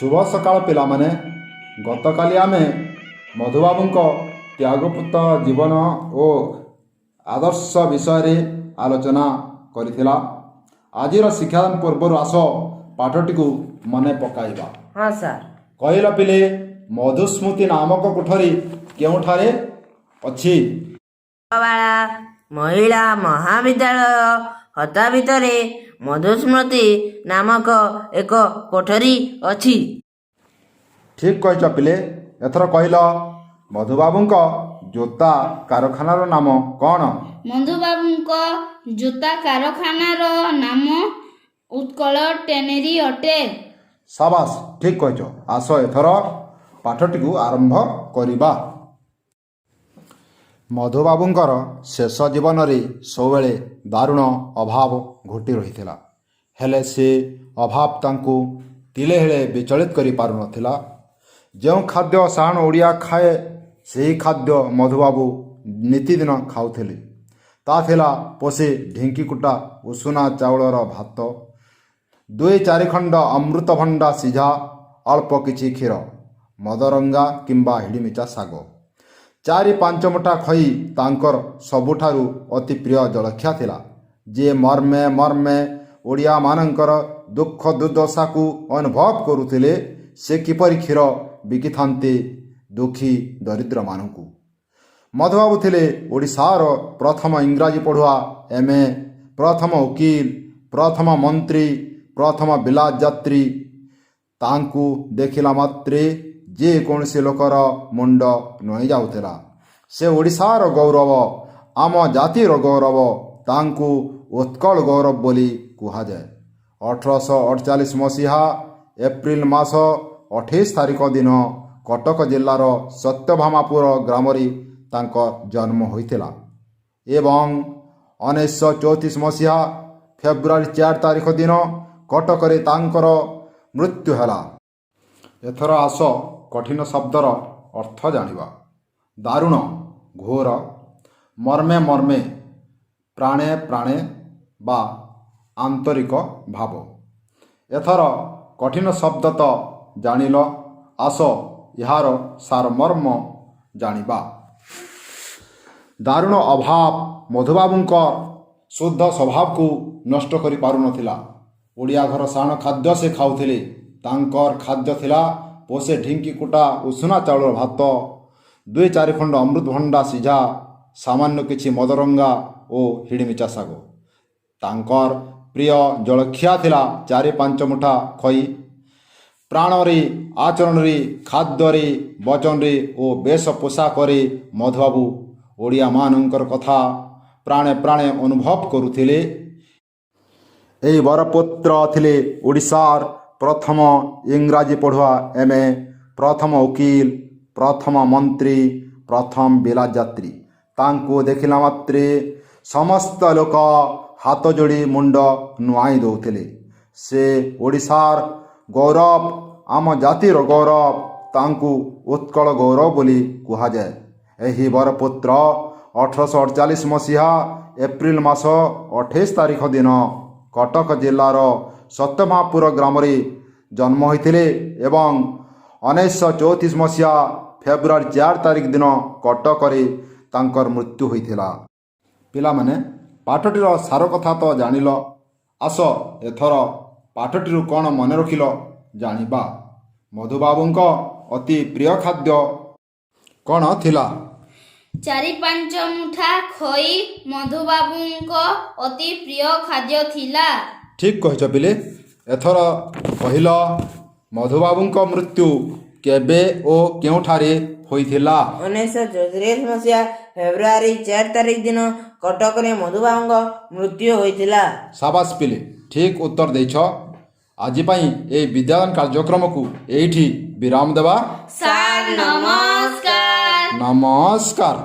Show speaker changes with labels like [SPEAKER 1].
[SPEAKER 1] शुभ सकाळ पिलामाने गतकाली आमे मधुबाबूंक त्यागपूत जीवन और आदर्श विषय आलोचना करिथिला। आजिर शिक्षादान पूर्व आस पाठटी को मने पकाइबा।
[SPEAKER 2] हाँ सर।
[SPEAKER 1] कहला पिले मधुस्मृति नामक कोठरी केउठारे अछि?
[SPEAKER 2] महिला महाविद्यालय हता भितरे मधुस्मृति नामक एक कोठरी अछि।
[SPEAKER 1] ठीक कहिछ पिले। एथर कहल मधुबाबूंक जोता कारखानार नाम कौन?
[SPEAKER 3] मधुबाबूंक जोता कारखानार नाम उत्कल टेनेरी अटे।
[SPEAKER 1] साबास, ठीक कहिछ। आस एथर पाठटी को आरंभ करिबा। मधुबाबूंकर शेष जीवन में सबले दारुण अभाव घटी रही हेले से अभाव तांकु तिले हेले विचलित करि पारु नथिला। जो खाद्य साण ओडिया खाए से खाद्य मधुबाबू नीतिदिन खाउथिले। ता थिला पोसे ढिंकी कुटा उषुना चाउलर भात, 2-4 खंड अमृतभंडा सिझा, अल्प किछि क्षीर, मदरंगा किंबा हिड़ीमिचा साग, 4-5 मुठा खई तांकर सबुठारु अति प्रिय जलखिया थिला। जे मर्मे मर्मे ओडिया मानकर दुख दुर्दशा को अनुभव करुथिले से किपरि क्षीर बिकिथान्ते दुखी दरिद्र मानकु। मधुबाबू थिले ओडिशार प्रथम इंग्राजी पढ़ुआ, एमए, प्रथम वकील, प्रथम मंत्री, प्रथम बिलात यात्री। तांकु देखिला मात्रे जे कौनसी लोकर मुंड नई जाउथिला। से ओडिशार गौरव, आम जातिर गौरव, तांकु उत्कल गौरव बोली कुहा जाए। 1848 मसीहा एप्रिल मास 28 तारिख दिन कटक जिल्लार सत्यभामापुर ग्रामरी तांकर जन्म होइथिला एवं 1934 मसीहा फेब्रुआरी 4 तारिख दिन कटकरे तांकर मृत्यु हैला। एथर आस कठिन शब्दर अर्थ जानिबा। दारुण, घोर, मर्मे मर्मे, प्राणे प्राणे बा आंतरिक भाव। एथर कठिन शब्द तो जानिल, आस यार सारमर्म जानिबा। दारुण अभाव मधुबाबूंक शुद्ध स्वभाव को नष्ट करि पारु नथिला। ओडिया घर साण खाद्य से खाउथिले। तांकर खाद्य थिला पोसे ढिंकी कुटा उषुना चाउलर भात, 2-4 खंड अमृतभंडा सिझा, सामान्य किछि मदरंगा और हिड़ीमिचा साग। तांकर प्रिय जलखिया थिला 4-5 मुठा खई। प्राणरे, आचरणरे, खाद्यरे, वचनरे और बेश पोशाकरे मधुबाबू ओडिया मानकर कथा प्राणे प्राणे अनुभव करुथिले। एई बरपुत्र थिले ओडिशार प्रथम इंग्राजी पढ़ुआ, एमए, प्रथम वकील, प्रथम मंत्री, प्रथम बिलात यात्री। तांको देखिला मात्रे समस्त लोक हाथ जोड़ी मुंड नुआई दौथिले। से ओडिशार गौरव, आम जातिर गौरव, तांकु उत्कल गौरव बोली कुहा जाए। एही बरपुत्र 1848 मसीहा एप्रिल मास 28 तारिख दिन कटक जिल्लार सत्यमापुर ग्रामरे जन्म होइथिले एवं 1934 मसीहा फेब्रुआरी 4 तारिख दिन कटकरे तांकर मृत्यु होइथिला। पिला माने पाठटीर सार कथा तो जानिल। आस एथर पाठटीरु कौन मन रखिल जानिबा। मधुबाबूंक अति प्रिय खाद्य कौन थिला?
[SPEAKER 3] 4-5 मुठा खई मधुबाबूंक अति प्रिय खाद्य थिला।
[SPEAKER 1] ठीक कहिछ पिले। एथर कहिल मधुबाबूंक मृत्यु केबे ओ केउठारे होइथिला?
[SPEAKER 2] 1934 मसीहा फेब्रुआरी 4 तारिख दिन कटक रे मधुबाबूंक मृत्यु होइथिला।
[SPEAKER 1] साबास पिले, ठीक उत्तर देछ। आज पाई ए विद्यादान कार्यक्रम को एठी विराम देबा।
[SPEAKER 3] सर नमस्कार।
[SPEAKER 1] नमस्कार।